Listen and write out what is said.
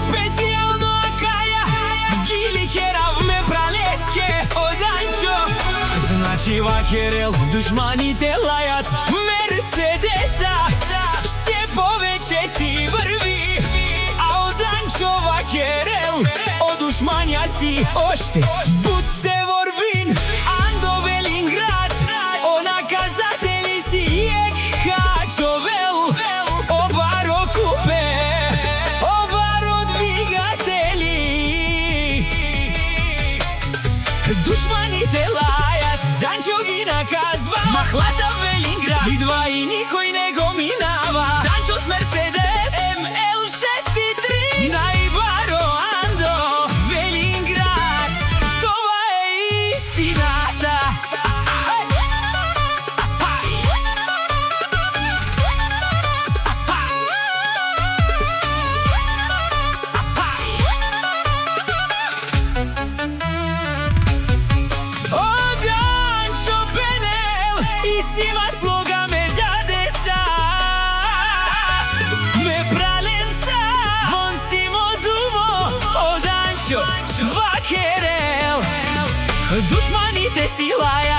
Специјално акаја ги ликеравме пралеске од Анчо. Значи вакерел душманите лајат Мерцедеса, се повеќе си врви, а од Анчо вакерел од душмања си оште бутте ворвин. Андо Велинград, онаказатели си ек Хачовел, обаро купе, обаро двигатели. Душманите лајат, Данчо ги наказва, махлата Велинград идва и никој не го минава. Данчо с Мерцедес ML63 најбаро Андо Велинград, това е истината. Од Анчо Пенел истива слога ме даде са, ме праленца вон си мо думо од Анчо вакерел. Душманите си лаја